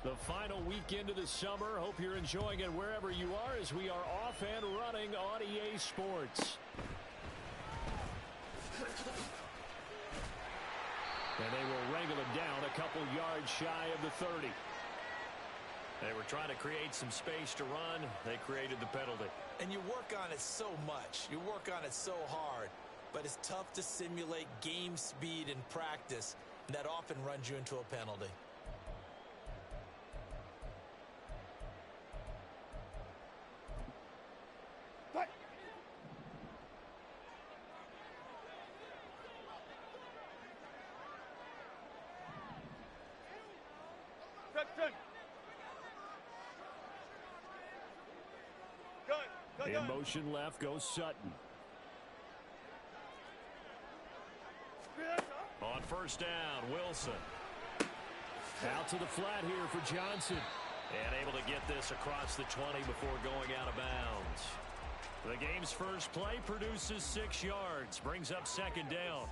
The final weekend of the summer. Hope you're enjoying it wherever you are as we are off and running on EA Sports. And they will wrangle him down a couple yards shy of the 30. They were trying to create some space to run. They created the penalty. And you work on it so much. You work on it so hard. But it's tough to simulate game speed in practice. And that often runs you into a penalty. In motion left goes Sutton. On first down, Wilson. Out to the flat here for Johnson. And able to get this across the 20 before going out of bounds. The game's first play produces 6 yards. Brings up second down.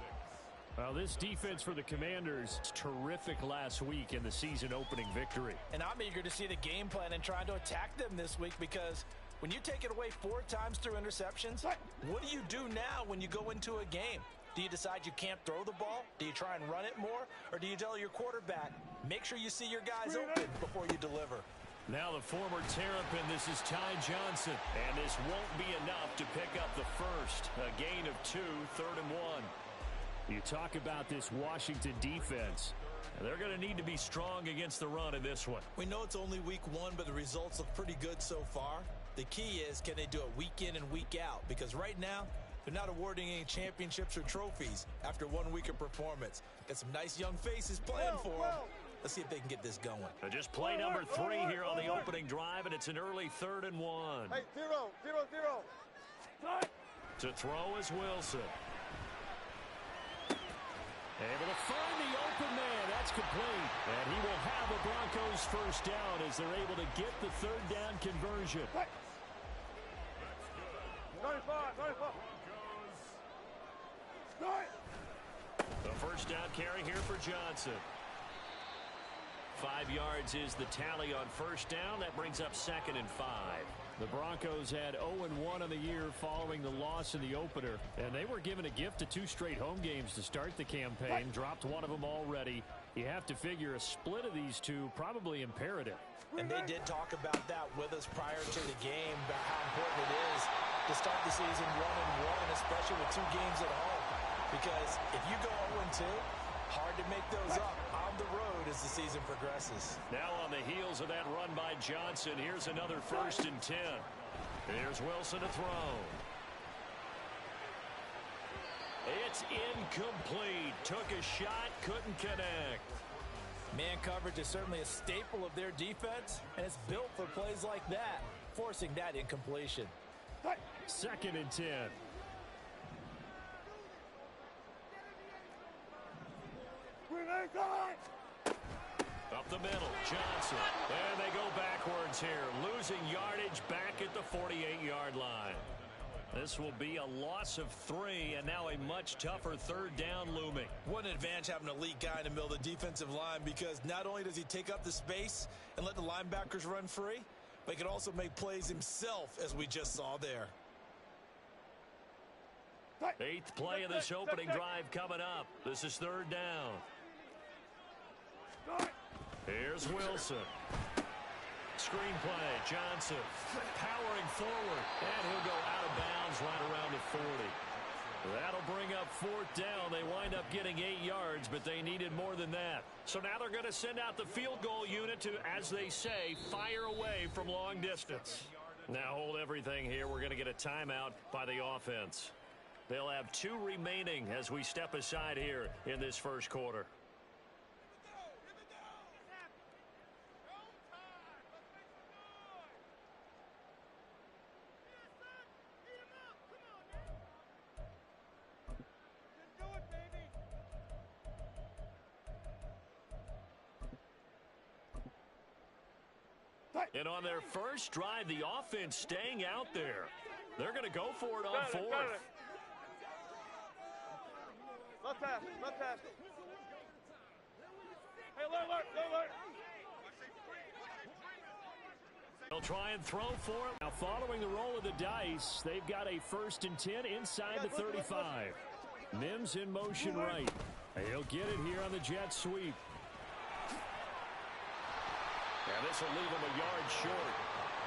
Well, this defense for the Commanders is terrific last week in the season opening victory. And I'm eager to see the game plan and trying to attack them this week because when you take it away 4 times through interceptions, what do you do now when you go into a game? Do you decide you can't throw the ball? Do you try and run it more? Or do you tell your quarterback, make sure you see your guys open before you deliver? Now the former Terrapin, this is Ty Johnson. And this won't be enough to pick up the first. A gain of 2, 3rd and 1. You talk about this Washington defense. They're going to need to be strong against the run in this one. We know it's only week 1, but the results look pretty good so far. The key is, can they do it week in and week out? Because right now, they're not awarding any championships or trophies after 1 week of performance. Got some nice young faces playing for them. Let's see if they can get this going. Just play number 3 here on the opening drive, and it's an early 3rd and 1. Hey, 0, 0, 0. To throw is Wilson. Able to find the open man. That's complete. And he will have the Broncos first down as they're able to get the 3rd down conversion. 95, 95. The first down carry here for Johnson. 5 yards is the tally on first down. That brings up 2nd and 5. The Broncos had 0-1 on the year following the loss in the opener. And they were given a gift of 2 straight home games to start the campaign. Dropped one of them already. You have to figure a split of these two probably imperative. And they did talk about that with us prior to the game, about how important it is to start the season 1-1, especially with 2 games at home. Because if you go 0-2, hard to make those up on the road as the season progresses. Now on the heels of that run by Johnson, here's another 1st and 10. Here's Wilson to throw. It's incomplete. Took a shot, couldn't connect. Man coverage is certainly a staple of their defense, and it's built for plays like that, forcing that incompletion. 2nd and 10. Up the middle, Johnson. And they go backwards here, losing yardage back at the 48-yard line. This will be a loss of 3, and now a much tougher 3rd down looming. What an advantage having an elite guy in the middle of the defensive line, because not only does he take up the space and let the linebackers run free, but he can also make plays himself, as we just saw there. 8th play of this opening drive coming up. This is 3rd down. Here's Wilson. Screen play, Johnson powering forward, and he'll go out of bounds right around the 40. That'll bring up 4th down. They wind up getting 8 yards, but they needed more than that. So now they're going to send out the field goal unit to, as they say, fire away from long distance. Now hold everything here. We're going to get a timeout by the offense. They'll have 2 remaining as we step aside here in this first quarter. And on their first drive, the offense staying out there. They're going to go for it on 4th. Left pass, left pass. Hey, alert, alert, alert. They'll try and throw for it. Now following the roll of the dice, they've got a 1st and 10 inside the 35. Mims in motion right. He'll get it here on the jet sweep. And this will leave him a yard short.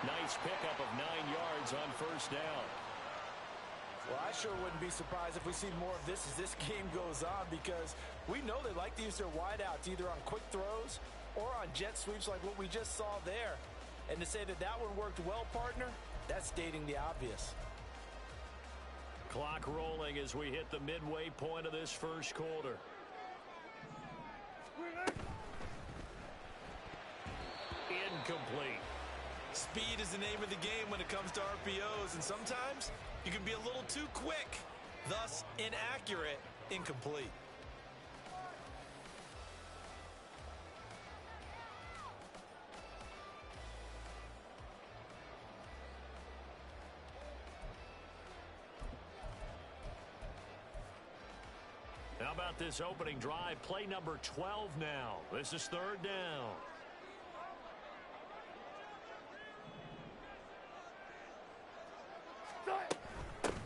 Nice pickup of 9 yards on 1st down. Well, I sure wouldn't be surprised if we see more of this as this game goes on, because we know they like to use their wideouts either on quick throws or on jet sweeps like what we just saw there. And to say that that one worked well, partner, that's stating the obvious. Clock rolling as we hit the midway point of this first quarter. Incomplete. Speed is the name of the game when it comes to RPOs, and sometimes you can be a little too quick, thus inaccurate, incomplete. How about this opening drive? Play number 12 now. This is 3rd down.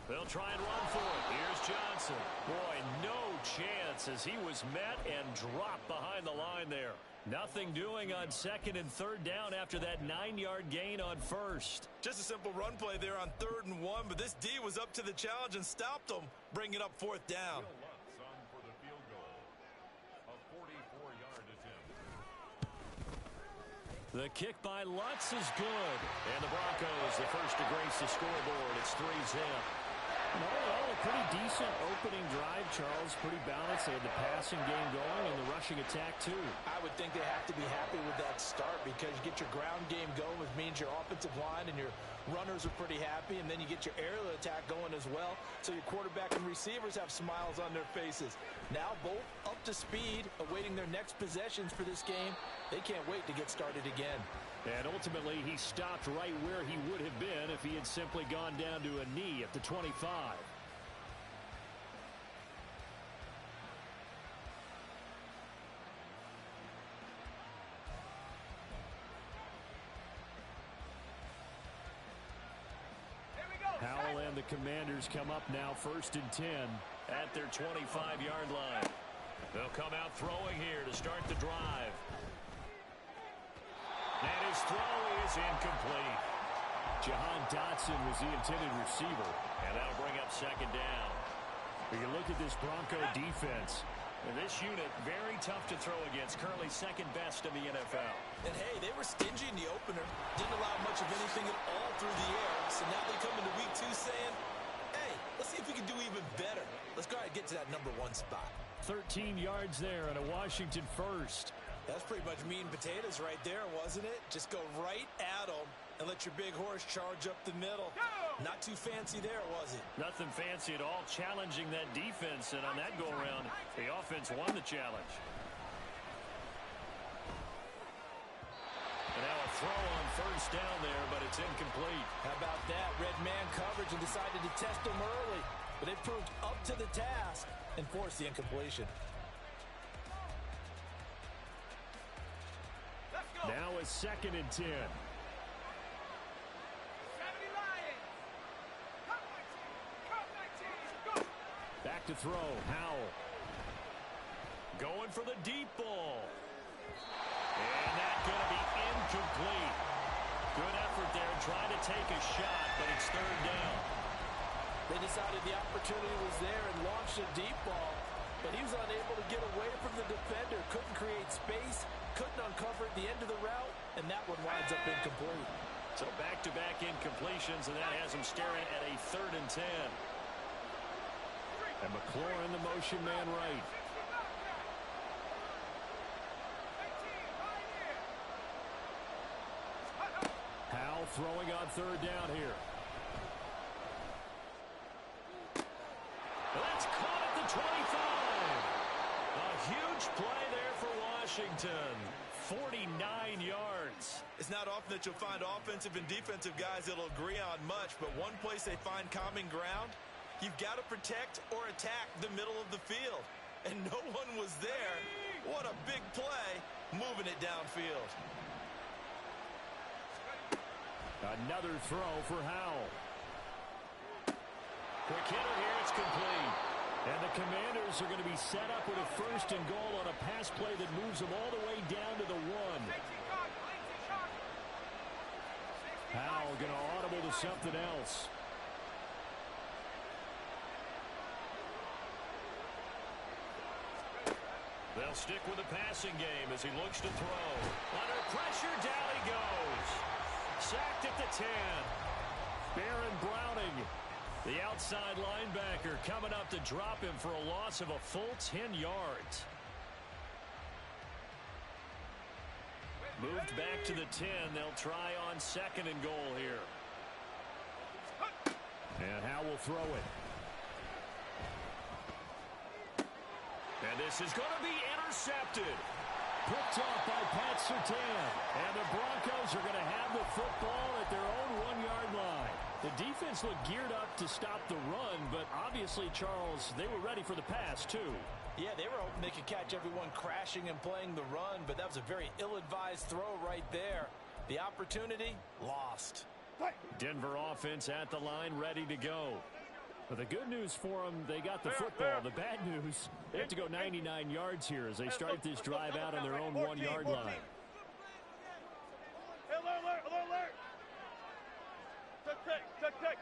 They'll try and run for it. Here's Johnson. Boy, no chance as he was met and dropped behind the line there. Nothing doing on 2nd and 3rd down after that 9-yard gain on 1st. Just a simple run play there on 3rd and 1, but this D was up to the challenge and stopped them, bringing up 4th down. The kick by Lutz is good. And the Broncos, the first to grace the scoreboard. It's 3-zip. All in all, a pretty decent opening drive, Charles. Pretty balanced. They had the passing game going and the rushing attack, too. I would think they have to be happy with that start, because you get your ground game going, which means your offensive line and your runners are pretty happy, and then you get your aerial attack going as well, so your quarterback and receivers have smiles on their faces. Now both up to speed, awaiting their next possessions for this game. They can't wait to get started again. And ultimately, he stopped right where he would have been if he had simply gone down to a knee at the 25. Howell and the Commanders come up now 1st and 10 at their 25-yard line. They'll come out throwing here to start the drive. And his throw is incomplete. Jahan Dotson was the intended receiver, and that'll bring up 2nd down. We can look at this Bronco defense. And this unit, very tough to throw against, currently 2nd best in the NFL. And hey, they were stingy in the opener, didn't allow much of anything at all through the air, so now they come into week 2 saying, hey, let's see if we can do even better. Let's go ahead and get to that number 1 spot. 13 yards there and a Washington first. That's pretty much meat and potatoes right there, wasn't it? Just go right at them and let your big horse charge up the middle. Not too fancy there, was it? Nothing fancy at all, challenging that defense, and on that go-around, the offense won the challenge. And now a throw on 1st down there, but it's incomplete. How about that? Red man coverage and decided to test them early, but they proved up to the task and forced the incompletion. Now a 2nd and 10. Back to throw. Howell. Going for the deep ball. And that's going to be incomplete. Good effort there trying to take a shot, but it's 3rd down. They decided the opportunity was there and launched a deep ball, but he was unable to get away from the defender. Couldn't create space, couldn't uncover at the end of the route, and that one winds up incomplete. So back-to-back incompletions, and that has him staring at a 3rd and 10. And McLaurin, the motion man right. Howell throwing on 3rd down here. That's caught at the 25. A huge play there for Washington. 49 yards. It's not often that you'll find offensive and defensive guys that'll agree on much, but one place they find common ground, you've got to protect or attack the middle of the field. And no one was there. What a big play, moving it downfield. Another throw for Howell. Quick hitter here. It's complete. And the Commanders are going to be set up with a 1st and goal on a pass play that moves them all the way down to the 1. Howell going to audible to something else. They'll stick with the passing game as he looks to throw. Under pressure, down he goes. Sacked at the 10. Baron Browning, the outside linebacker, coming up to drop him for a loss of a full 10 yards. Moved back to the 10. They'll try on 2nd and goal here. And Howell will throw it. And this is going to be intercepted. Picked off by Pat Surtain. And the Broncos are going to have the football at their own 1-yard line. The defense looked geared up to stop the run, but obviously, Charles, they were ready for the pass, too. Yeah, they were hoping they could catch everyone crashing and playing the run, but that was a very ill-advised throw right there. The opportunity, lost. Denver offense at the line, ready to go. But the good news for them, they got the football. The bad news, they have to go 99 yards here as they start this drive out on their own 1-yard line. Alert! Check.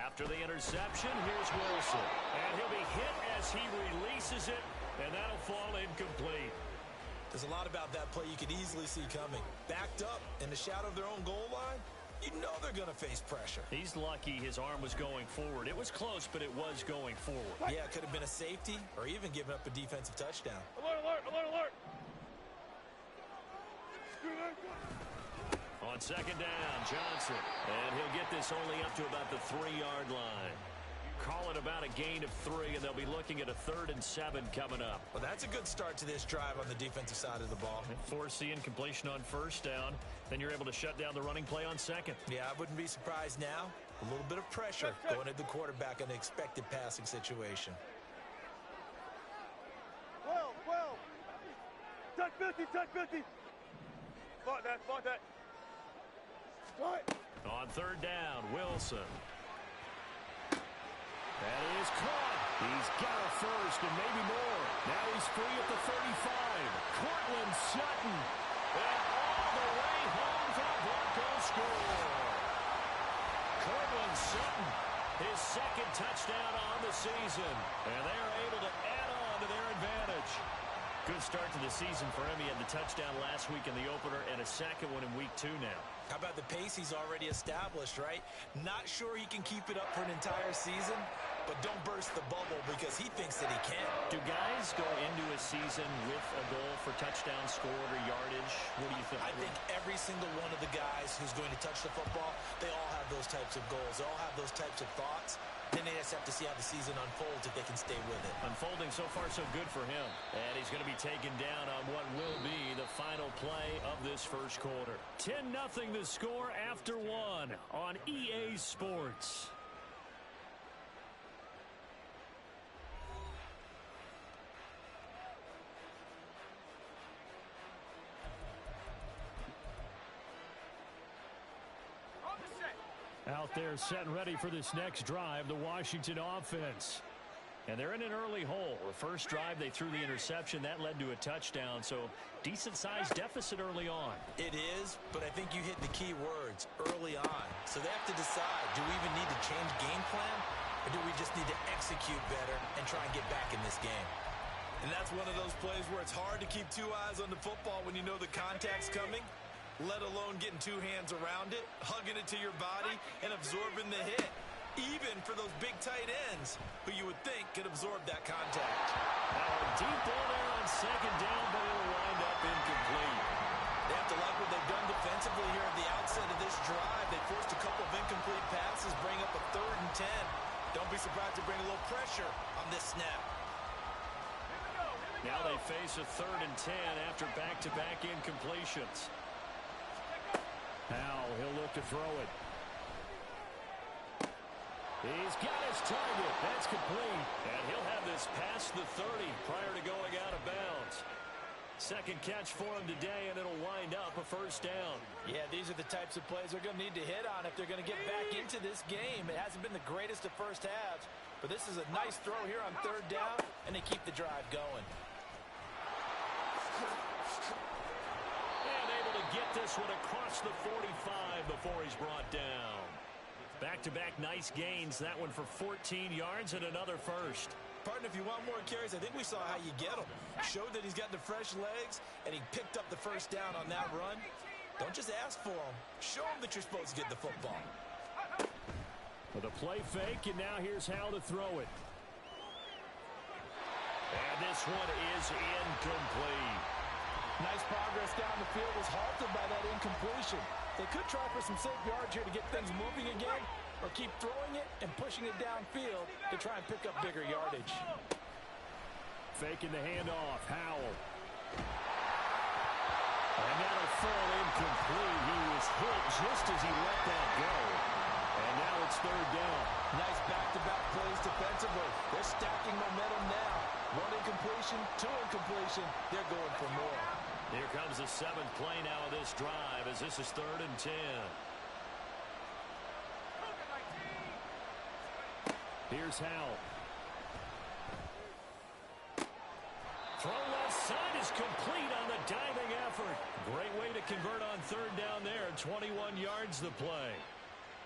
After the interception, here's Wilson. And he'll be hit as he releases it, and that'll fall incomplete. There's a lot about that play you could easily see coming. Backed up in the shadow of their own goal line, you know they're going to face pressure. He's lucky his arm was going forward. It was close, but it was going forward. Yeah, it could have been a safety or even given up a defensive touchdown. Alert! On 2nd down, Johnson. And he'll get this only up to about the 3-yard line. Call it about a gain of 3, and they'll be looking at a 3rd and 7 coming up. Well, that's a good start to this drive on the defensive side of the ball. Force the incompletion on 1st down. Then you're able to shut down the running play on 2nd. Yeah, I wouldn't be surprised now. A little bit of pressure going at the quarterback in an expected passing situation. 12. Touch 50. Spot that. On 3rd down, Wilson. That is caught. He's got a 1st and maybe more. Now he's free at the 35. Cortland Sutton. And all the way home for the Broncos score. Cortland Sutton, his 2nd touchdown on the season. And they are able to add on to their advantage. Good start to the season for him. He had the touchdown last week in the opener and a 2nd one in week 2 now. How about the pace he's already established, right? Not sure he can keep it up for an entire season, but don't burst the bubble because he thinks that he can. Do guys go into a season with a goal for touchdown scored or yardage? What do you think? I think every single one of the guys who's going to touch the football, they all have those types of goals. They all have those types of thoughts. Then they just have to see how the season unfolds if they can stay with it. Unfolding so far so good for him. And he's going to be taken down on what will be the final play of this 1st quarter. 10-0 the score after 1 on EA Sports. Out there set and ready for this next drive, the Washington offense. And they're in an early hole. The first drive, they threw the interception. That led to a touchdown, so decent-sized deficit early on. It is, but I think you hit the key words early on. So they have to decide, do we even need to change game plan, or do we just need to execute better and try and get back in this game? And that's one of those plays where it's hard to keep 2 eyes on the football when you know the contact's coming, let alone getting 2 hands around it, hugging it to your body, and absorbing the hit. Even for those big tight ends who you would think could absorb that contact. Now a deep ball there on 2nd down, but it'll wind up incomplete. They have to like what they've done defensively here at the outset of this drive. They forced a couple of incomplete passes, bring up a 3rd and 10. Don't be surprised to bring a little pressure on this snap. Now they face a 3rd and 10 after back-to-back incompletions. Now he'll look to throw it. He's got his target. That's complete. And he'll have this past the 30 prior to going out of bounds. second catch for him today, and it'll wind up a first down. Yeah, these are the types of plays they're going to need to hit on if they're going to get back into this game. It hasn't been the greatest of first halves, but this is a nice throw here on third down, and they keep the drive going. And able to get this one across the 45 before he's brought down. Back-to-back nice gains. That one for 14 yards and another first. Partner, if you want more carries, I think we saw how you get them. Showed that he's got the fresh legs, and he picked up the first down on that run. Don't just ask for them. Show them that you're supposed to get the football. With a play fake, and now here's how to throw it. And this one is incomplete. Nice progress down the field was halted by that incompletion. They could try for some safe yards here to get things moving again, or keep throwing it and pushing it downfield to try and pick up bigger yardage. Faking the handoff, Howell. And that'll fall incomplete. He was hit just as he let that go. And now it's third down. Nice back-to-back plays defensively. They're stacking momentum now. One incompletion, two incompletion. They're going for more. Here comes the seventh play now of this drive as this is 3rd and 10. Here's Howell. Throw left side is complete on the diving effort. Great way to convert on third down there. 21 yards the play.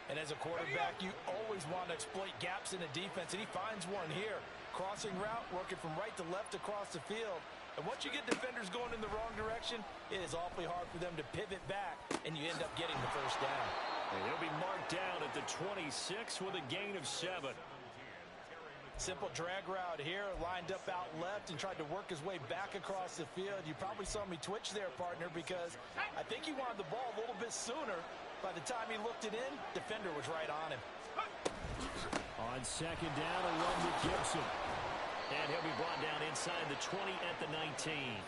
And as a quarterback, you always want to exploit gaps in the defense, and he finds one here. Crossing route, working from right to left across the field. And once you get defenders going in the wrong direction, it is awfully hard for them to pivot back, and you end up getting the first down. And he'll be marked down at the 26 with a gain of 7. Simple drag route here, lined up out left and tried to work his way back across the field. You probably saw me twitch there, partner, because I think he wanted the ball a little bit sooner. By the time he looked it in, defender was right on him. On second down, a run to Gibson. And he'll be brought down inside the 20 at the 19.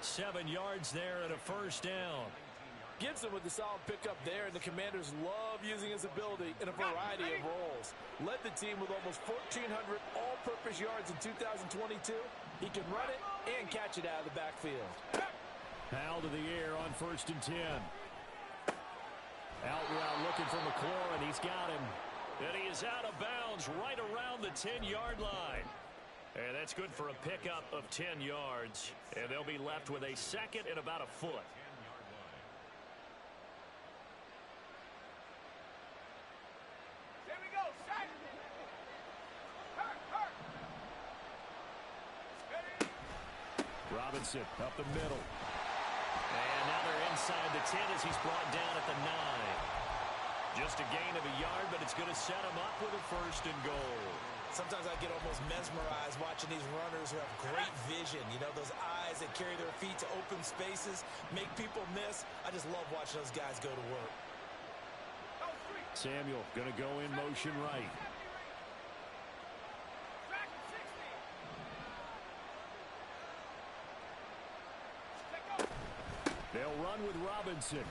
7 yards there and a first down. Gibson with the solid pickup there, and the Commanders love using his ability in a variety of roles. Led the team with almost 1,400 all-purpose yards in 2022. He can run it and catch it out of the backfield. Howell to the air on 1st and 10. Out route looking for McLaurin. He's got him. And he is out of bounds right around the 10-yard line. And that's good for a pickup of 10 yards. And they'll be left with a second and about a foot. Here we go, set. Hurt. Robinson up the middle. And now they're inside the 10 as he's brought down at the 9. Just a gain of a yard, but it's going to set him up with a 1st and goal. Sometimes I get almost mesmerized watching these runners who have great vision. You know, those eyes that carry their feet to open spaces, make people miss. I just love watching those guys go to work. Samuel going to go in motion right. They'll run with Robinson.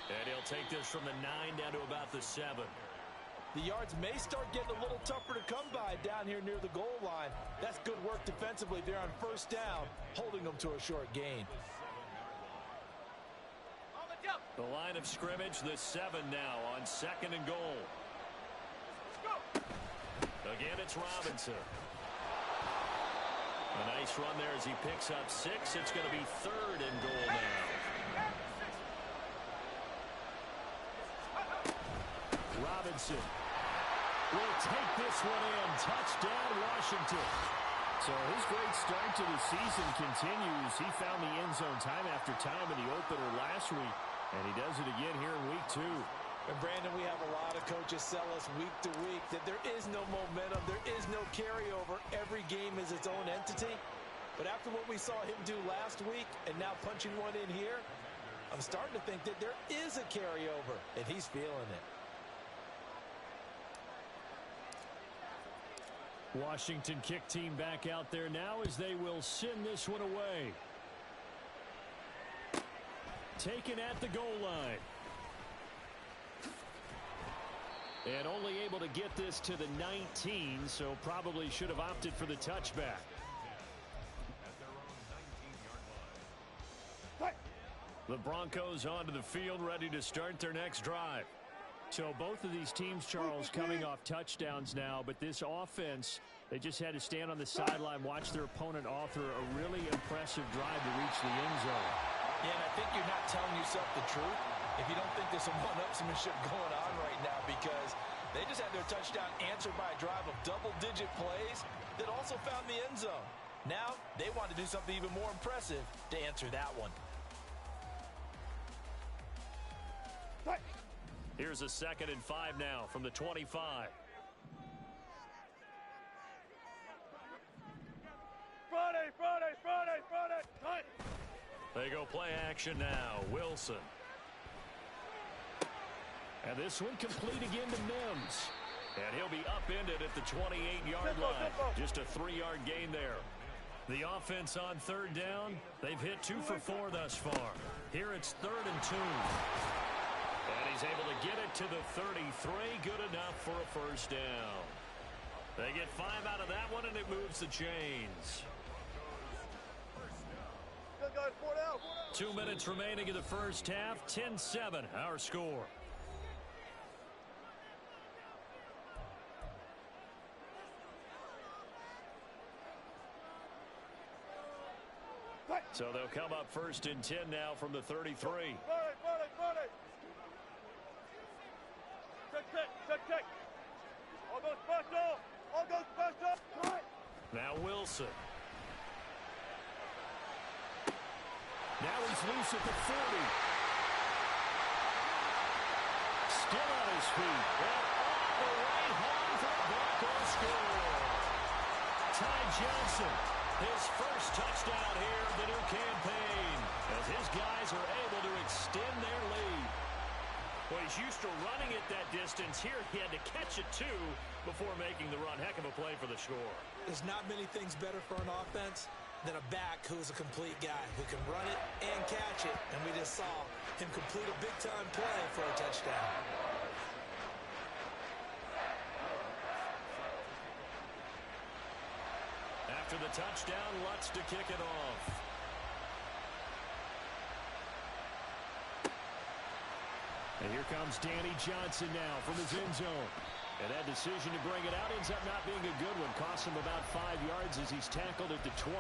And he'll take this from the 9 down to about the 7. The yards may start getting a little tougher to come by down here near the goal line. That's good work defensively there on 1st down, holding them to a short gain. The line of scrimmage, the 7 now on 2nd and goal. Again, it's Robinson. A nice run there as he picks up 6. It's going to be 3rd and goal now. Robinson will take this one in. Touchdown, Washington. So his great start to the season continues. He found the end zone time after time in the opener last week, and he does it again here in week 2. And Brandon, we have a lot of coaches sell us week to week that there is no momentum, there is no carryover. Every game is its own entity. But after what we saw him do last week and now punching one in here, I'm starting to think that there is a carryover, and he's feeling it. Washington kick team back out there now as they will send this one away. Taken at the goal line. And only able to get this to the 19, so probably should have opted for the touchback. The Broncos onto the field, ready to start their next drive. So both of these teams, Charles, coming off touchdowns now, but this offense, they just had to stand on the sideline, watch their opponent author a really impressive drive to reach the end zone. Yeah, and I think you're not telling yourself the truth if you don't think there's some one-upsmanship going on right now, because they just had their touchdown answered by a drive of double-digit plays that also found the end zone. Now, they want to do something even more impressive to answer that one. Here's a 2nd and 5 now from the 25. Friday. They go play action now. Wilson. And this one complete again to Mims. And he'll be upended at the 28-yard line. Just a 3-yard gain there. The offense on 3rd down, they've hit 2 for 4 thus far. Here it's 3rd and 2. And he's able to get it to the 33. Good enough for a 1st down. They get 5 out of that one, and it moves the chains. 2 minutes remaining in the first half. 10-7, our score. So they'll come up 1st and 10 now from the 33. Check. All goes special. Now Wilson. Now he's loose at the 40. Still on his feet. And all the way home for the Broncos score. Ty Johnson, his first touchdown here of the new campaign, as his guys are able to extend their lead. Well, he's used to running it that distance. Here he had to catch it, too, before making the run. Heck of a play for the score. There's not many things better for an offense than a back who's a complete guy who can run it and catch it. And we just saw him complete a big-time play for a touchdown. After the touchdown, Lutz to kick it off. And here comes Danny Johnson now from his end zone. And that decision to bring it out ends up not being a good one. Costs him about 5 yards as he's tackled at the 20.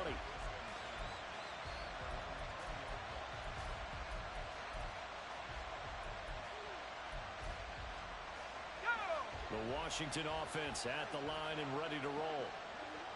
The Washington offense at the line and ready to roll.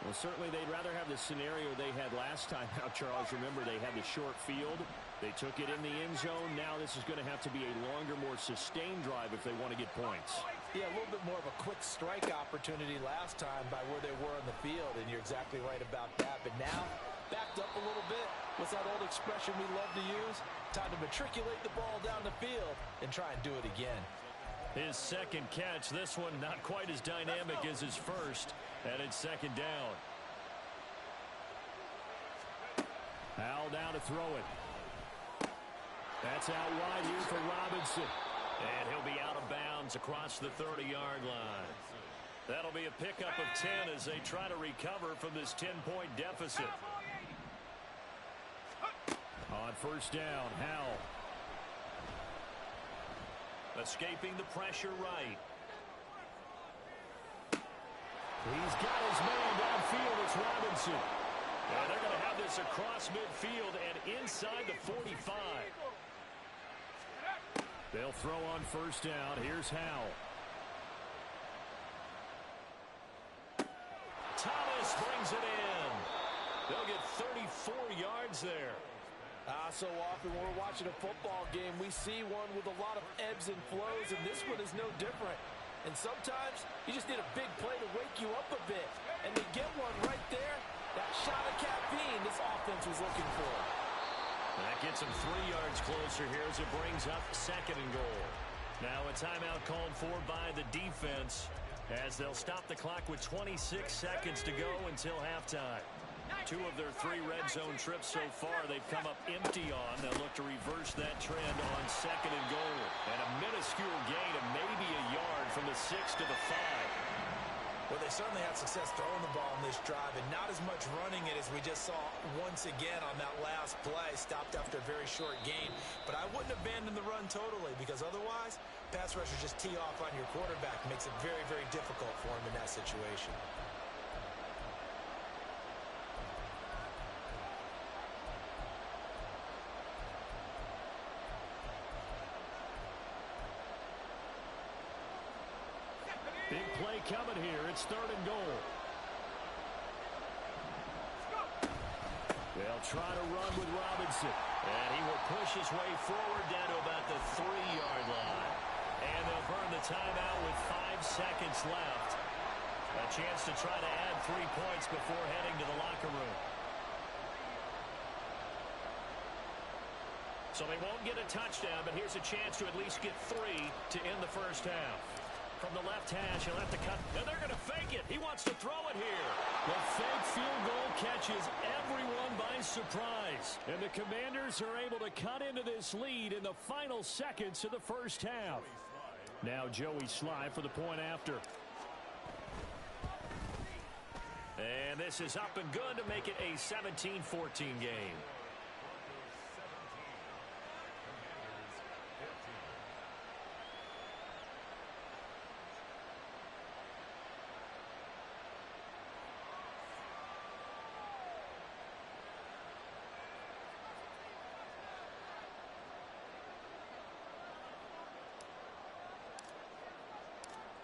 Well, certainly they'd rather have the scenario they had last time out, Charles. Remember, they had the short field. They took it in the end zone. Now this is going to have to be a longer, more sustained drive if they want to get points. Yeah, a little bit more of a quick strike opportunity last time by where they were on the field, and you're exactly right about that. But now, backed up a little bit. What's that old expression we love to use? Time to matriculate the ball down the field and try and do it again. His 2nd catch, this one not quite as dynamic as his first, and it's 2nd down. Howell down to throw it. That's out wide here for Robinson. And he'll be out of bounds across the 30-yard line. That'll be a pickup of 10 as they try to recover from this 10-point deficit. On 1st down, Howell. Escaping the pressure right. He's got his man downfield. It's Robinson. And they're going to have this across midfield and inside the 45. They'll throw on 1st down. Here's Howell. Thomas brings it in. They'll get 34 yards there. So often when we're watching a football game, we see one with a lot of ebbs and flows, and this one is no different. And sometimes you just need a big play to wake you up a bit. And they get one right there. That shot of caffeine this offense was looking for. That gets him 3 yards closer here as it brings up 2nd and goal. Now a timeout called for by the defense as they'll stop the clock with 26 seconds to go until halftime. 2 of their 3 red zone trips so far they've come up empty on. They'll look to reverse that trend on 2nd and goal. And a minuscule gain of maybe a yard from the 6 to the 5. Well, they certainly had success throwing the ball in this drive and not as much running it as we just saw once again on that last play. Stopped after a very short gain. But I wouldn't abandon the run totally because otherwise, pass rushers just tee off on your quarterback. Makes it very, very difficult for him in that situation. Big play coming here. It's 3rd and goal. They'll try to run with Robinson. And he will push his way forward down to about the 3-yard line. And they'll burn the timeout with 5 seconds left. A chance to try to add 3 points before heading to the locker room. So they won't get a touchdown, but here's a chance to at least get 3 to end the first half. From the left hash, he'll have to cut. And they're going to fake it. He wants to throw it here. The fake field goal catches everyone by surprise. And the Commanders are able to cut into this lead in the final seconds of the first half. Now Joey Sly for the point after. And this is up and good to make it a 17-14 game.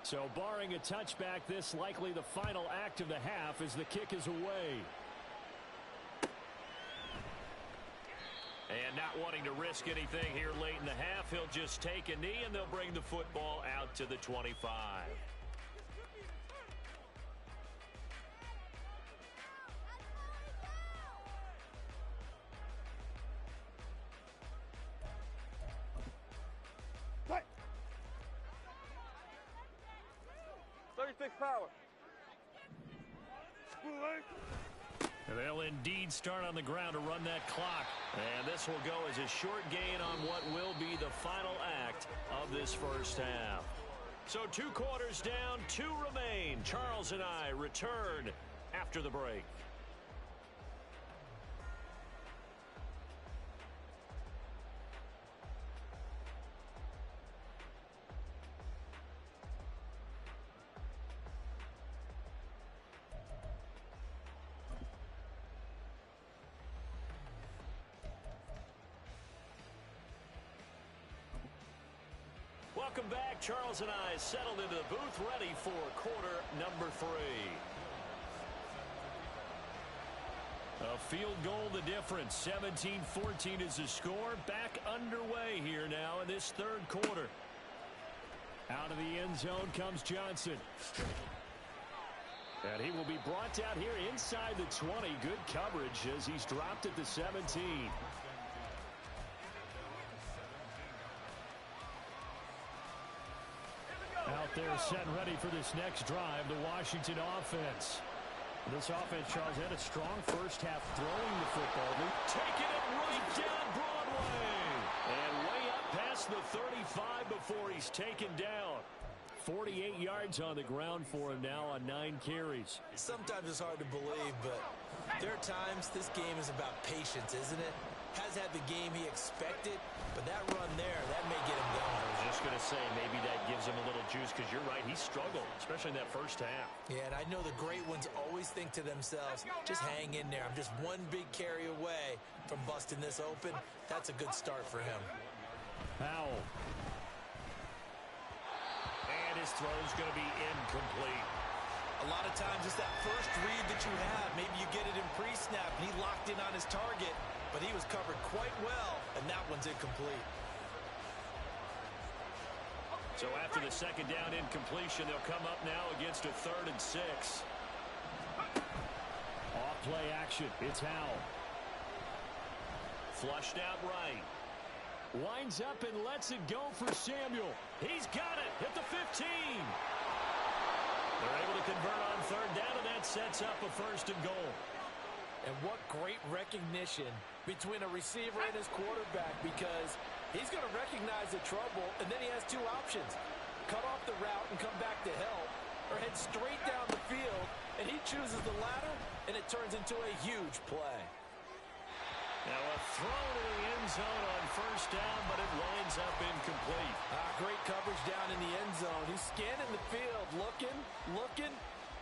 So barring a touchback, this likely the final act of the half as the kick is away. And not wanting to risk anything here late in the half, he'll just take a knee and they'll bring the football out to the 25. Power. And they'll indeed start on the ground to run that clock. And this will go as a short gain on what will be the final act of this first half. So 2 quarters down, 2 remain. Charles and I return after the break. Welcome back. Charles and I settled into the booth ready for quarter number 3. A field goal the difference. 17-14 is the score. Back underway here now in this 3rd quarter. Out of the end zone comes Johnson. And he will be brought down here inside the 20. Good coverage as he's dropped at the 17. Out there set and ready for this next drive, the Washington offense. This offense, Charles, had a strong first half throwing the football. Taking it right down Broadway. And way up past the 35 before he's taken down. 48 yards on the ground for him now on 9 carries. Sometimes it's hard to believe, but there are times this game is about patience, isn't it? Has had the game he expected, but that run there, that may get him going. I was just going to say, maybe that gives him a little juice because you're right, he struggled, especially in that first half. Yeah, and I know the great ones always think to themselves, just hang in there. I'm just one big carry away from busting this open. That's a good start for him. Powell. And his throw's going to be incomplete. A lot of times it's that first read that you have. Maybe you get it in pre-snap, and he locked in on his target, but he was covered quite well, and that one's incomplete. So after the second down incompletion, they'll come up now against a 3rd and 6. Off play action. It's Howell. Flushed out right. Winds up and lets it go for Samuel. He's got it at the 15. They're able to convert on 3rd down, and that sets up a 1st and goal. And what great recognition between a receiver and his quarterback, because he's going to recognize the trouble, and then he has 2 options. Cut off the route and come back to help, or head straight down the field, and he chooses the latter, and it turns into a huge play. Now a throw to the end zone on first down, but it winds up incomplete. Great coverage down in the end zone. He's scanning the field, looking.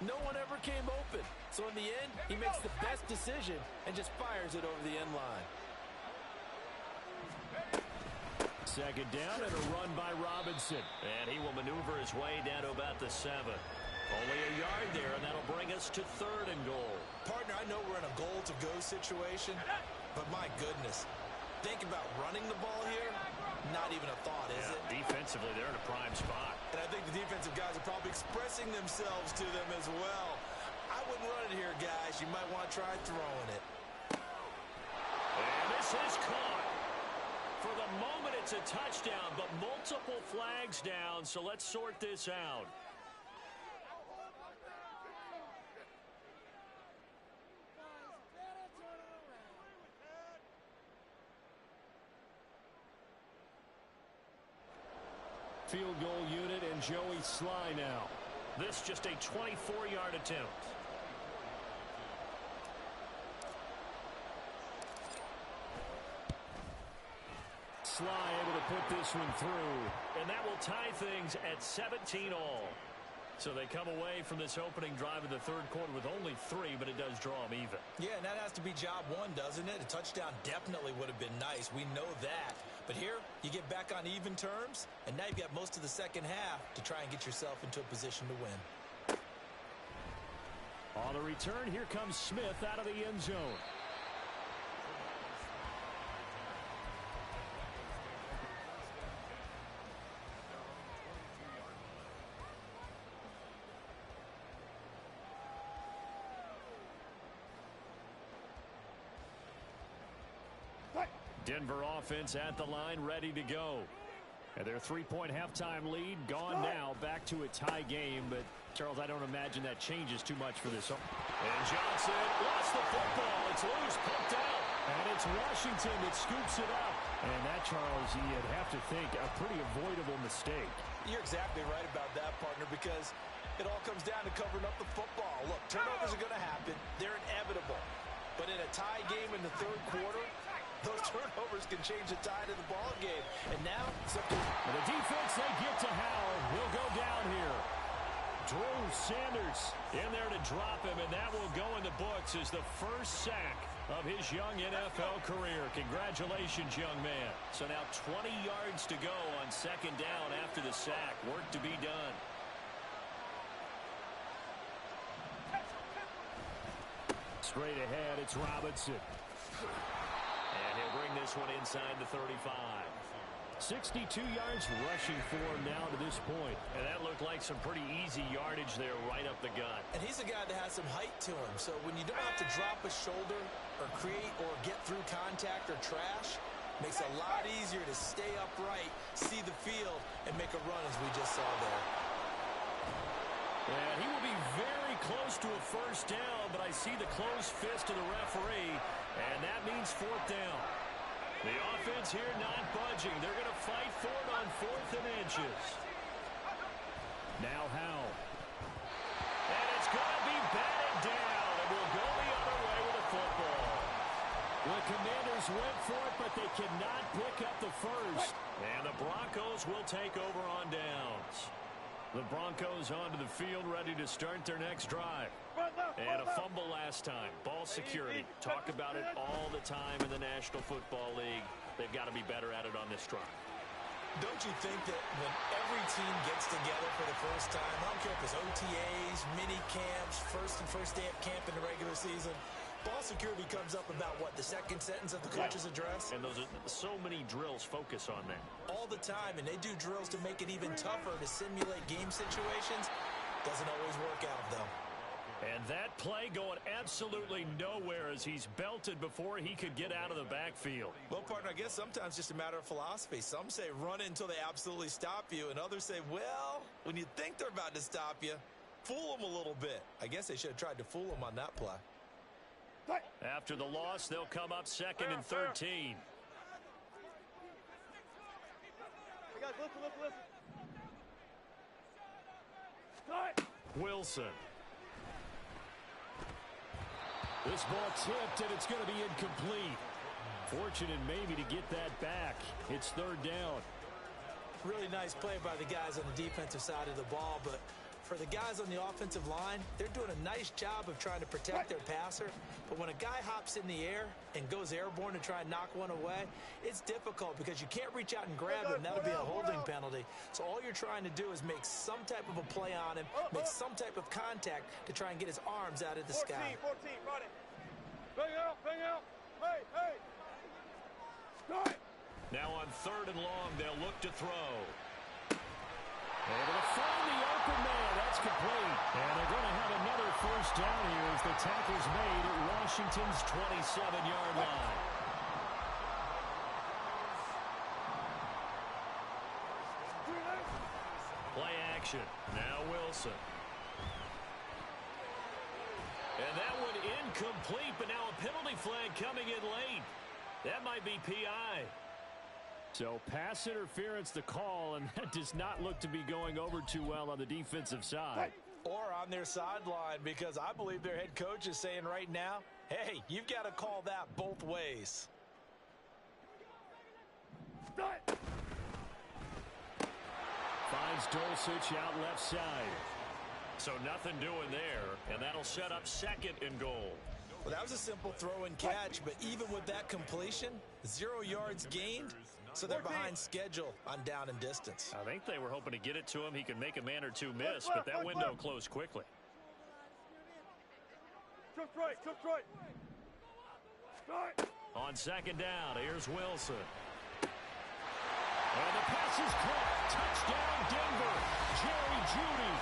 No one ever came open. So in the end, he makes the best decision and just fires it over the end line. Second down and a run by Robinson. And he will maneuver his way down to about the 7. Only a yard there, and that'll bring us to 3rd and goal. Partner, I know we're in a goal-to-go situation, but my goodness, think about running the ball here. Not even a thought, is it? Defensively, they're in a prime spot. And I think the defensive guys are probably expressing themselves to them as well. I wouldn't run it here, guys. You might want to try throwing it. And this is caught. For the moment, it's a touchdown, but multiple flags down, so let's sort this out. Field goal unit and Joey Sly now. This just a 24-yard attempt. Sly able to put this one through. And that will tie things at 17 all. So they come away from this opening drive in the 3rd quarter with only 3, but it does draw them even. Yeah, and that has to be job 1, doesn't it? A touchdown definitely would have been nice. We know that. But here, you get back on even terms, and now you've got most of the second half to try and get yourself into a position to win. On the return, here comes Smith out of the end zone. Denver offense at the line, ready to go. And their 3-point halftime lead gone now, back to a tie game. But, Charles, I don't imagine that changes too much for this. And Johnson lost the football. It's loose, pumped out. And it's Washington that scoops it up. And that, Charles, you'd have to think a pretty avoidable mistake. You're exactly right about that, partner, because it all comes down to covering up the football. Look, turnovers are going to happen. They're inevitable. But in a tie game in the 3rd quarter, those turnovers can change the tide of the ball game. And now, the defense, they get to Howard. Will go down here. Drew Sanders in there to drop him, and that will go in the books as the first sack of his young NFL career. Congratulations, young man. So now 20 yards to go on 2nd down after the sack. Work to be done. Straight ahead, it's Robinson. And he'll bring this one inside the 35. 62 yards rushing for him now to this point. And that looked like some pretty easy yardage there right up the gut. And he's a guy that has some height to him. So when you don't have to drop a shoulder or create or get through contact or trash, makes it a lot easier to stay upright, see the field, and make a run as we just saw there. And he will be very close to a first down, but I see the closed fist of the referee, and that means 4th down. The offense here not budging. They're going to fight for it on 4th and inches. Now Howell. And it's going to be batted down, and we'll go the other way with the football. The Commanders went for it, but they cannot pick up the first. And the Broncos will take over on downs. The Broncos onto the field, ready to start their next drive. And a fumble last time. Ball security. Talk about it all the time in the National Football League. They've got to be better at it on this drive. Don't you think that when every team gets together for the first time, I don't care if it's OTAs, mini camps, first day of camp in the regular season, ball security comes up about, what, the 2nd sentence of the coach's address? And those are so many drills focus on that. All the time, and they do drills to make it even tougher to simulate game situations. Doesn't always work out, though. And that play going absolutely nowhere as he's belted before he could get out of the backfield. Well, partner, I guess sometimes just a matter of philosophy. Some say run until they absolutely stop you, and others say, well, when you think they're about to stop you, fool them a little bit. I guess they should have tried to fool them on that play. After the loss, they'll come up 2nd and 13. Hey guys, listen. Wilson. This ball tipped, and it's going to be incomplete. Fortunate maybe to get that back. It's third down. Really nice play by the guys on the defensive side of the ball, but for the guys on the offensive line, they're doing a nice job of trying to protect their passer. But when a guy hops in the air and goes airborne to try and knock one away, it's difficult because you can't reach out and grab him. That'll be a holding penalty. So all you're trying to do is make some type of a play on him, make some type of contact to try and get his arms out of the sky. 14, run it. Bang out. Hey. Start. Now on 3rd and long, they'll look to throw. Able to find the open man. That's complete. And they're going to have another first down here as the tackle's made at Washington's 27-yard line. Play action. Now Wilson. And that one incomplete, but now a penalty flag coming in late. That might be PI. So pass interference the call, and that does not look to be going over too well on the defensive side. Or on their sideline, because I believe their head coach is saying right now, hey, you've got to call that both ways. Finds Dulcich out left side. So nothing doing there, and that'll set up 2nd and goal. Well, that was a simple throw and catch, but even with that completion, 0 yards gained, so they're behind schedule on down and distance. I think they were hoping to get it to him. He could make a man or two miss, but that window closed quickly. Just right. Start. On 2nd down, here's Wilson. And the pass is caught. Touchdown, Denver. Jerry Jeudy.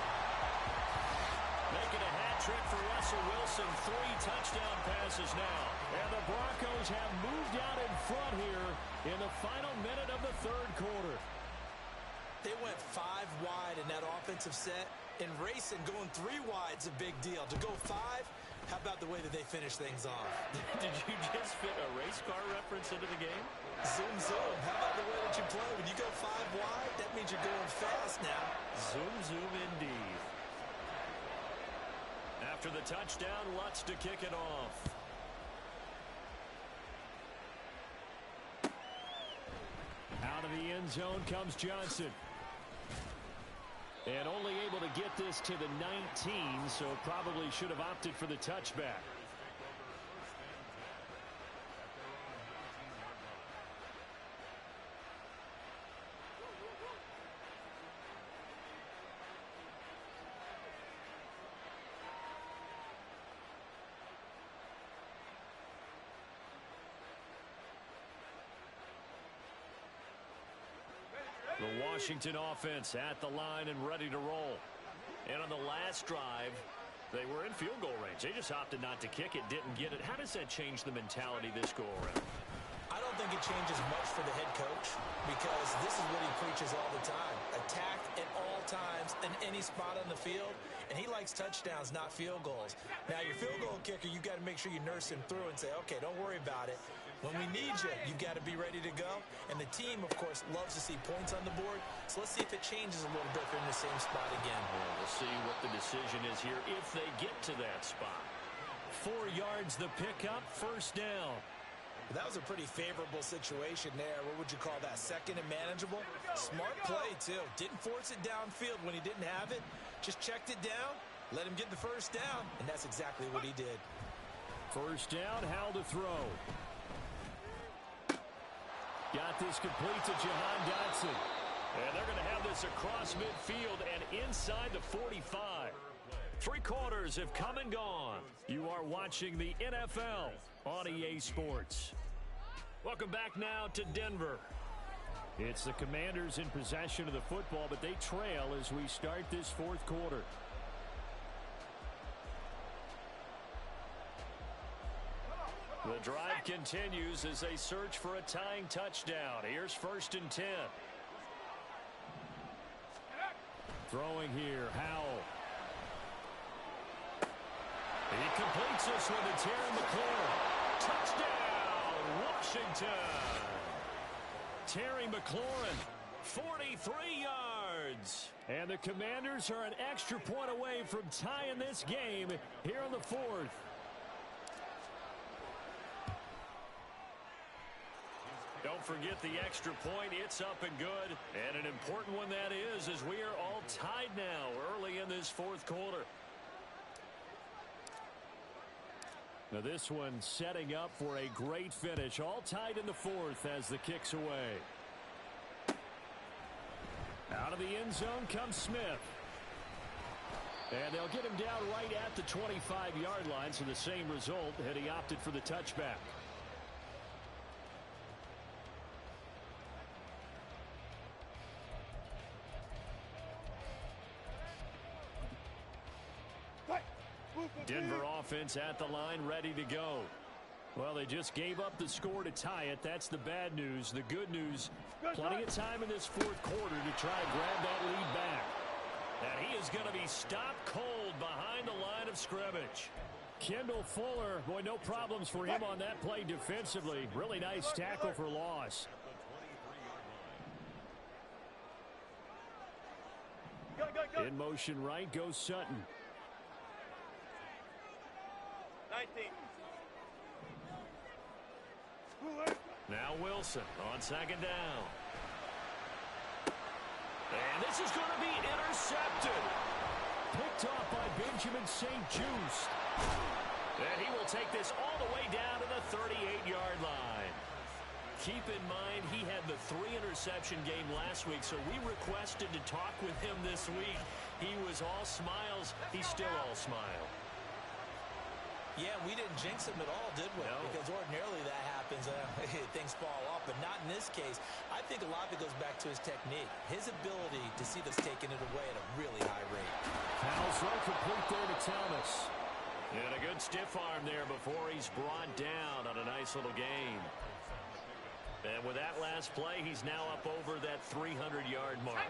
Making a hat trick for Russell Wilson. 3 touchdown passes now. And the Broncos have moved out in front here in the final minute of the 3rd quarter. They went 5 wide in that offensive set, and racing going 3 wide's a big deal. To go 5, how about the way that they finish things off? Did you just fit a race car reference into the game? Zoom. How about the way that you play? When you go 5 wide, that means you're going fast now. Zoom indeed. After the touchdown, Lutz to kick it off. Out of the end zone comes Johnson. And only able to get this to the 19, so probably should have opted for the touchback. The Washington offense at the line and ready to roll. And on the last drive, they were in field goal range. They just opted not to kick it, didn't get it. How does that change the mentality this go around? I don't think it changes much for the head coach because this is what he preaches all the time. Attack at all times in any spot on the field, and he likes touchdowns, not field goals. Now, your field goal kicker, you've got to make sure you nurse him through and say, okay, don't worry about it. When we need you, you've got to be ready to go. And the team, of course, loves to see points on the board. So let's see if it changes a little bit if they're in the same spot again. Well, we'll see what the decision is here if they get to that spot. 4 yards the pickup, first down. That was a pretty favorable situation there. What would you call that? 2nd and manageable? Smart play, too. Didn't force it downfield when he didn't have it. Just checked it down, let him get the first down, and that's exactly what he did. First down, Howell to throw. Got this complete to Jahan Dotson. And they're going to have this across midfield and inside the 45. 3 quarters have come and gone. You are watching the NFL on EA Sports. Welcome back now to Denver. It's the Commanders in possession of the football, but they trail as we start this 4th quarter. The drive continues as they search for a tying touchdown. Here's 1st and 10. Throwing here, Howell. He completes this one to Terry McLaurin. Touchdown, Washington. Terry McLaurin, 43 yards. yards. And the Commanders are an extra point away from tying this game here in the fourth. Don't forget the extra point. It's up and good. And an important one that is, as we are all tied now early in this fourth quarter. Now this one setting up for a great finish. All tied in the fourth as the kick's away. Out of the end zone comes Smith. And they'll get him down right at the 25-yard line, so the same result, and he opted for the touchback. Denver offense at the line, ready to go. Well, they just gave up the score to tie it. That's the bad news. The good news, plenty of time in this fourth quarter to try and grab that lead back. And he is going to be stopped cold behind the line of scrimmage. Kendall Fuller, boy, no problems for him on that play defensively. Really nice tackle for loss. In motion right goes Sutton. 19. Now Wilson on second down. And this is going to be intercepted. Picked off by Benjamin St. Just. And he will take this all the way down to the 38-yard line. Keep in mind, he had the 3-interception game last week, so we requested to talk with him this week. He was all smiles. He's still all smile. Yeah, we didn't jinx him at all, did we? No. Because ordinarily that happens. Things fall off, but not in this case. I think a lot of it goes back to his technique. His ability to see this taking it away at a really high rate. Foul throw complete there to Thomas. And a good stiff arm there before he's brought down on a nice little gain. And with that last play, he's now up over that 300-yard mark.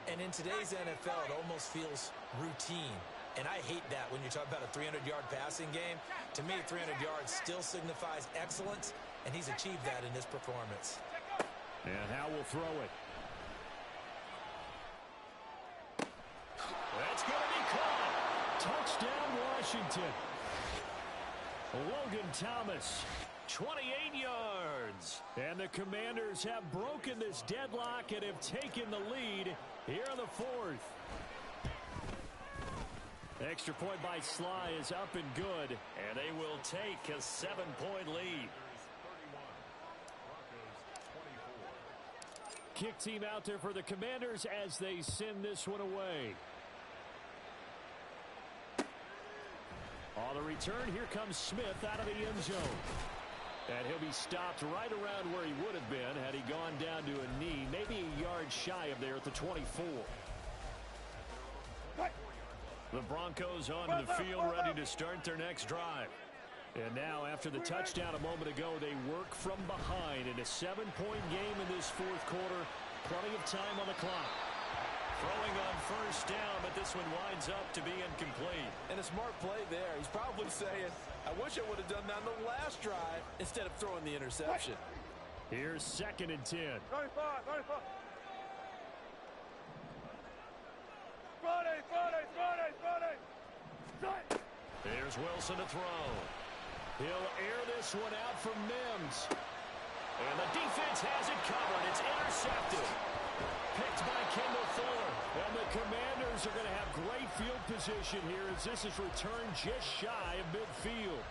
And in today's NFL, it almost feels routine. And I hate that when you talk about a 300-yard passing game. To me, 300 yards still signifies excellence, and he's achieved that in this performance. And Howe will throw it. That's going to be caught. Touchdown, Washington. Logan Thomas, 28 yards. And the Commanders have broken this deadlock and have taken the lead here in the fourth. Extra point by Sly is up and good. And they will take a 7-point lead. Kick team out there for the Commanders as they send this one away. On the return, here comes Smith out of the end zone. And he'll be stopped right around where he would have been had he gone down to a knee, maybe a yard shy of there at the 24. The Broncos onto the field, ready to start their next drive. And now, after the touchdown a moment ago, they work from behind in a 7-point game in this fourth quarter. Plenty of time on the clock. Throwing on first down, but this one winds up to be incomplete. And a smart play there. He's probably saying, I wish I would have done that on the last drive instead of throwing the interception. Here's 2nd and 10. 35, 35. Here's Wilson to throw. He'll air this one out from Mims. And the defense has it covered. It's intercepted. Picked by Kendall Fuller. And the Commanders are going to have great field position here as this is returned just shy of midfield.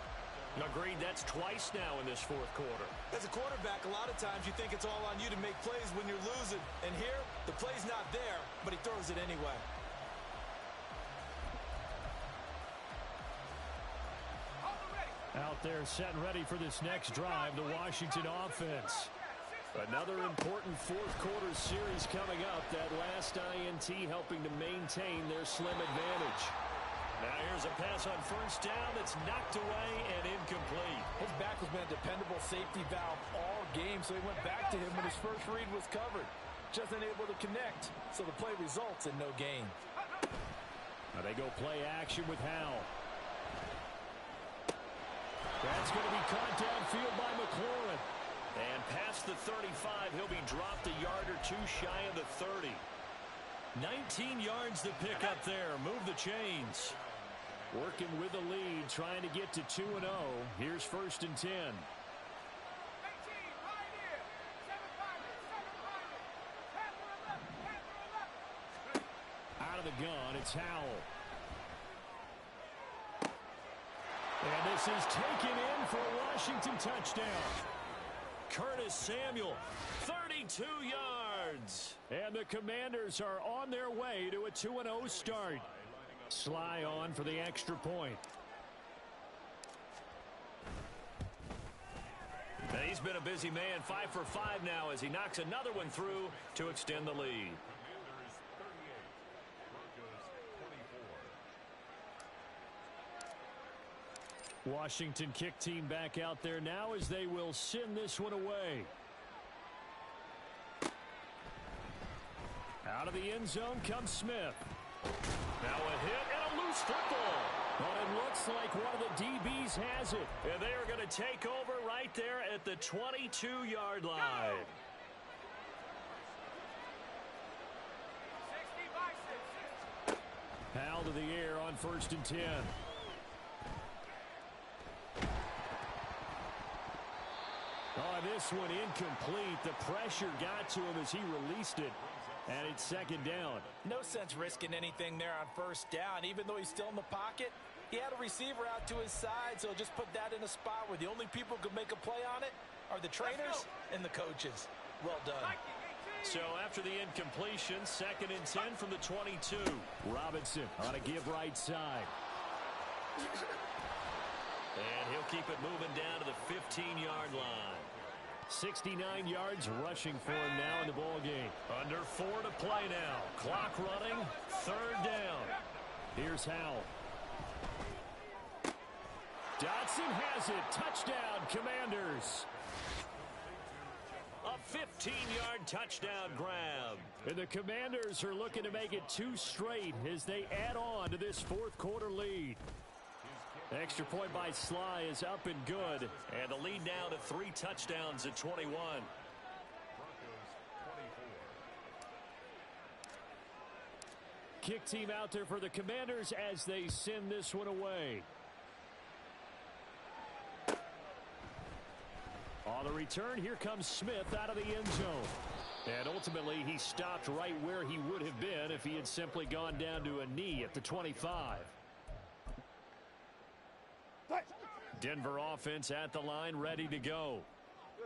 Agreed, that's twice now in this fourth quarter. As a quarterback, a lot of times you think it's all on you to make plays when you're losing. And here, the play's not there, but he throws it anyway. Out there set and ready for this next drive, the Washington offense. Another important fourth quarter series coming up. That last INT helping to maintain their slim advantage. Now here's a pass on first down that's knocked away and incomplete. His back has been a dependable safety valve all game, so he went back to him when his first read was covered. Just unable to connect, so the play results in no gain. Now they go play action with Howell. That's going to be caught downfield by McLaurin. And past the 35, he'll be dropped a yard or two shy of the 30. 19 yards to pick up there. Move the chains. Working with the lead, trying to get to 2-0. Here's 1st and 10. Out of the gun, it's Howell. And this is taken in for a Washington touchdown. Curtis Samuel, 32 yards. And the Commanders are on their way to a 2-0 start. Sly on for the extra point. And he's been a busy man, 5 for 5 now as he knocks another one through to extend the lead. Washington kick team back out there now as they will send this one away. Out of the end zone comes Smith. Now a hit and a loose football. But it looks like one of the DBs has it. And they are going to take over right there at the 22-yard line. Howell to the air on 1st and 10. Oh, this one incomplete. The pressure got to him as he released it. And it's 2nd down. No sense risking anything there on 1st down. Even though he's still in the pocket, he had a receiver out to his side, so just put that in a spot where the only people who could make a play on it are the trainers and the coaches. Well done. So after the incompletion, 2nd and 10 from the 22. Robinson on a give right side. And he'll keep it moving down to the 15-yard line. 69 yards rushing for him now in the ball game. Under 4 to play now. Clock running. 3rd down. Here's Howell. Dotson has it. Touchdown, Commanders. A 15-yard touchdown grab. And the Commanders are looking to make it 2 straight as they add on to this 4th quarter lead. Extra point by Sly is up and good. And the lead now to 3 touchdowns at 21. Kick team out there for the Commanders as they send this one away. On the return, here comes Smith out of the end zone. And ultimately, he stopped right where he would have been if he had simply gone down to a knee at the 25. Denver offense at the line, ready to go.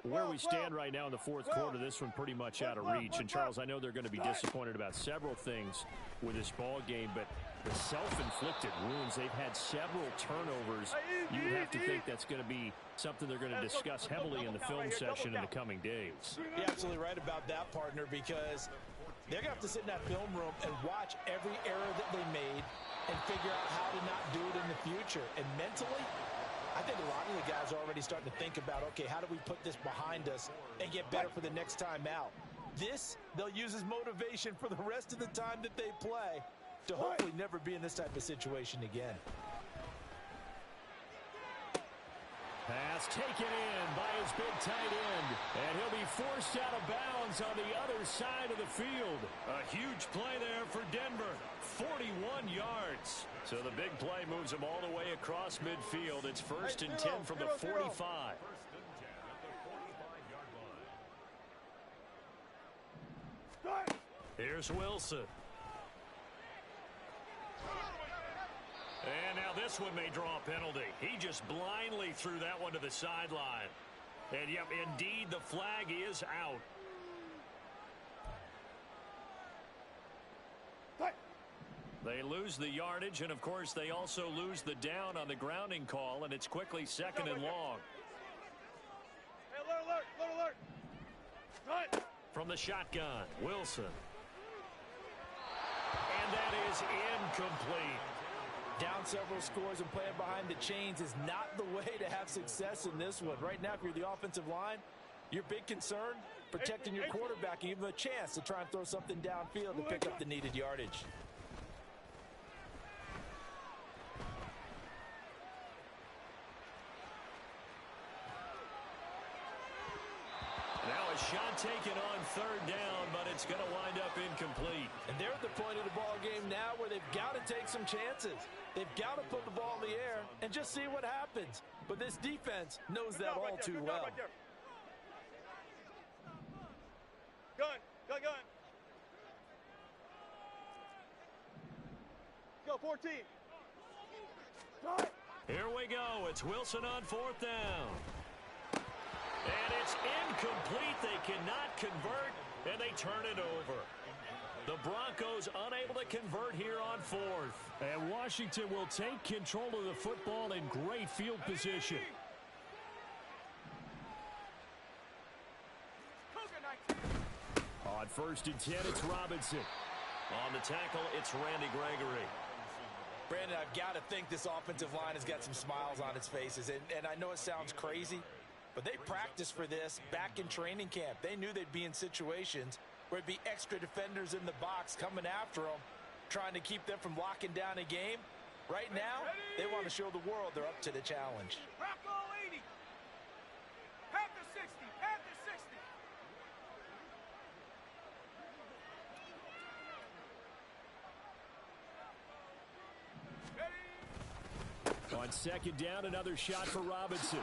Where we stand right now in the 4th quarter, this one pretty much out of reach. And, Charles, I know they're going to be disappointed about several things with this ball game, but the self-inflicted wounds, they've had several turnovers. You have to think that's going to be something they're going to discuss heavily in the film session in the coming days. You're absolutely right about that, partner, because they're going to have to sit in that film room and watch every error that they made and figure out how to not do it in the future. And mentally, I think a lot of the guys are already starting to think about, okay, how do we put this behind us and get better for the next time out? This, they'll use as motivation for the rest of the time that they play to hopefully never be in this type of situation again. Pass taken in by his big tight end. And he'll be forced out of bounds on the other side of the field. A huge play there for Denver. 41 yards. So the big play moves him all the way across midfield. It's 1st and 10 from the 45. Here's Wilson. And now this one may draw a penalty. He just blindly threw that one to the sideline. And, yep, indeed, the flag is out. They lose the yardage, and, of course, they also lose the down on the grounding call, and it's quickly 2nd and long. Hey, alert. Run. From the shotgun, Wilson. And that is incomplete. Down several scores and playing behind the chains is not the way to have success in this one. Right now, if you're the offensive line, your big concern, protecting your quarterback and give him a chance to try and throw something downfield to pick up the needed yardage. Now a shot taken on third down, but it's going to wind up incomplete. And they're at the point of the ball game now where they've got to take some chances. They've got to put the ball in the air and just see what happens. But this defense knows that all too well. Gun. Go, 14. Here we go. It's Wilson on fourth down. And it's incomplete. They cannot convert, and they turn it over. The Broncos unable to convert here on fourth. And Washington will take control of the football in great field position. On first and 10, it's Robinson. On the tackle, it's Randy Gregory. Brandon, I've got to think this offensive line has got some smiles on its faces. And I know it sounds crazy, but they practiced for this back in training camp. They knew they'd be in situations where it'd be extra defenders in the box coming after them, trying to keep them from locking down a game. Right now, they want to show the world they're up to the challenge. Bronco 80. Panther 60. Panther 60. On second down, another shot for Robinson.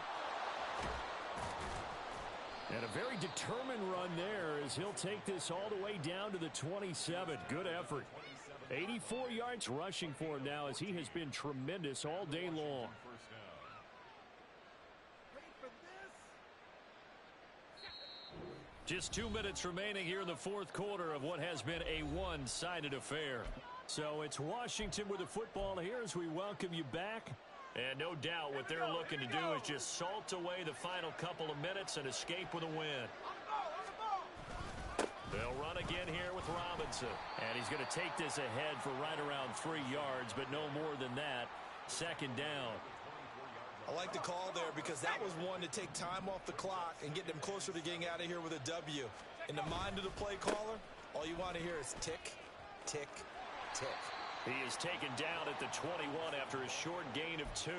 And a very determined run there as he'll take this all the way down to the 27. Good effort. 84 yards rushing for him now as he has been tremendous all day long. Just 2 minutes remaining here in the fourth quarter of what has been a one-sided affair. So it's Washington with the football here as we welcome you back. And no doubt what they're looking to do is just salt away the final couple of minutes and escape with a win. They'll run again here with Robinson. And he's going to take this ahead for right around 3 yards, but no more than that. Second down. I like the call there because that was one to take time off the clock and get them closer to getting out of here with a W. In the mind of the play caller, all you want to hear is tick, tick, tick. He is taken down at the 21 after a short gain of 2.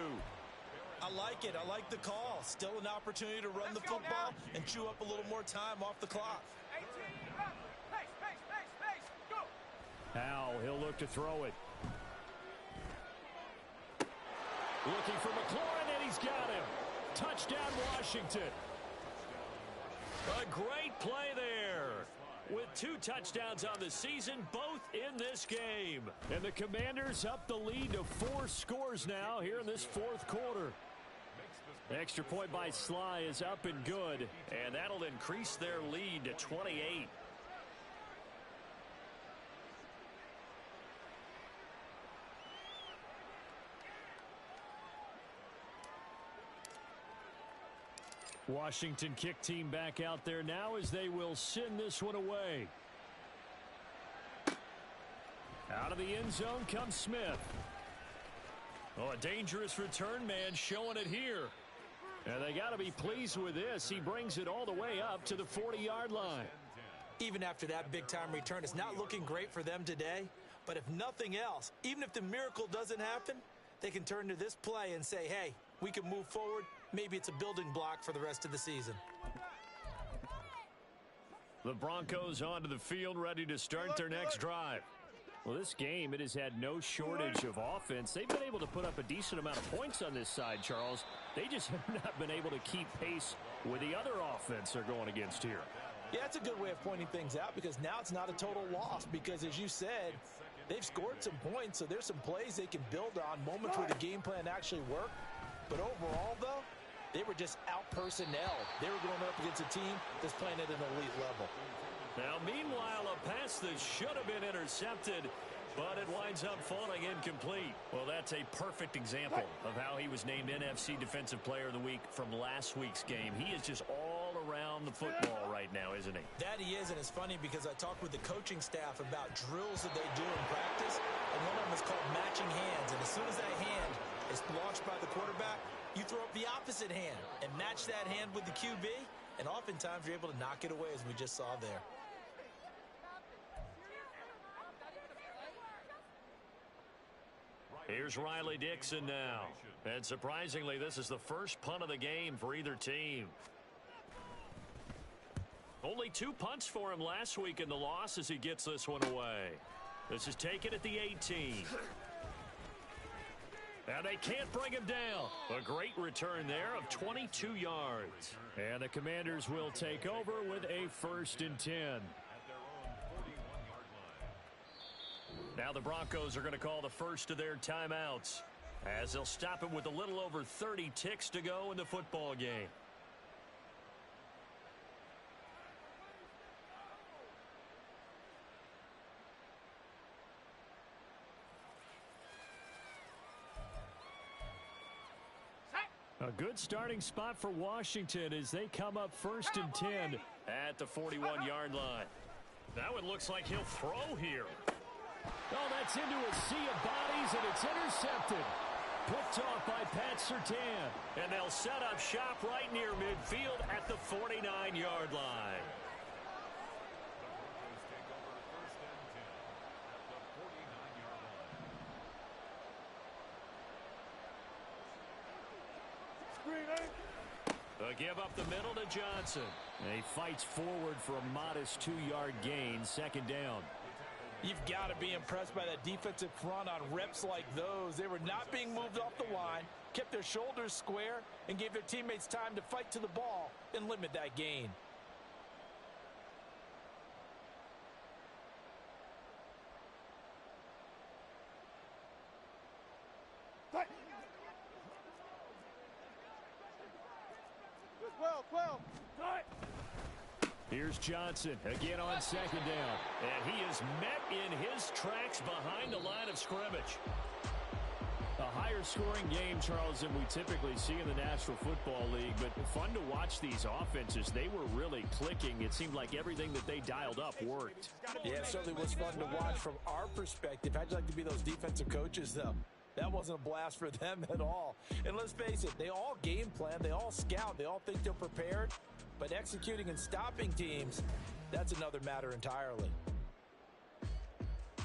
I like it. I like the call. Still an opportunity to run the football and chew up a little more time off the clock. 18. Pace. Go. Howell, he'll look to throw it. Looking for McLaurin, and he's got him. Touchdown, Washington. A great play there. With 2 touchdowns on the season, both in this game. And the Commanders up the lead to 4 scores now here in this fourth quarter. Extra point by Sly is up and good. And that'll increase their lead to 28. Washington kick team back out there now as they will send this one away. Out of the end zone comes Smith. Oh, a dangerous return man showing it here. And they got to be pleased with this. He brings it all the way up to the 40-yard line. Even after that big-time return, it's not looking great for them today. But if nothing else, even if the miracle doesn't happen, they can turn to this play and say, hey, we can move forward. Maybe it's a building block for the rest of the season. The Broncos onto the field, ready to start their next drive. Well, this game, it has had no shortage of offense. They've been able to put up a decent amount of points on this side, Charles. They just have not been able to keep pace with the other offense they're going against here. Yeah, that's a good way of pointing things out because now it's not a total loss because, as you said, they've scored some points, so there's some plays they can build on, moments where the game plan actually worked. But overall, though, they were just out-personnel. They were going up against a team that's playing at an elite level. Now, meanwhile, a pass that should have been intercepted, but it winds up falling incomplete. Well, that's a perfect example of how he was named NFC Defensive Player of the Week from last week's game. He is just all around the football right now, isn't he? That he is, and it's funny because I talked with the coaching staff about drills that they do in practice, and one of them is called matching hands. And as soon as that hand is launched by the quarterback, you throw up the opposite hand and match that hand with the QB, and oftentimes you're able to knock it away, as we just saw there. Here's Riley Dixon now. And surprisingly, this is the first punt of the game for either team. Oh, Only 2 punts for him last week in the loss as he gets this one away. This is taken at the 18. And they can't bring him down. A great return there of 22 yards. And the Commanders will take over with a 1st and 10. Now the Broncos are going to call the first of their timeouts, as they'll stop it with a little over 30 ticks to go in the football game. A good starting spot for Washington as they come up 1st and 10 at the 41-yard line. That one looks like he'll throw here. Oh, that's into a sea of bodies, and it's intercepted. Picked off by Pat Surtain. And they'll set up shop right near midfield at the 49-yard line. They'll give up the middle to Johnson. And he fights forward for a modest 2-yard gain, 2nd down. You've got to be impressed by that defensive front on reps like those. They were not being moved off the line, kept their shoulders square, and gave their teammates time to fight to the ball and limit that gain. Here's Johnson again on 2nd down. And he is met in his tracks behind the line of scrimmage. A higher scoring game, Charles, than we typically see in the National Football League, but fun to watch these offenses. They were really clicking. It seemed like everything that they dialed up worked. Yeah, it certainly was fun to watch from our perspective. How'd you like to be those defensive coaches, though? That wasn't a blast for them at all. And let's face it, they all game plan, they all scout, they all think they're prepared. But executing and stopping teams, that's another matter entirely.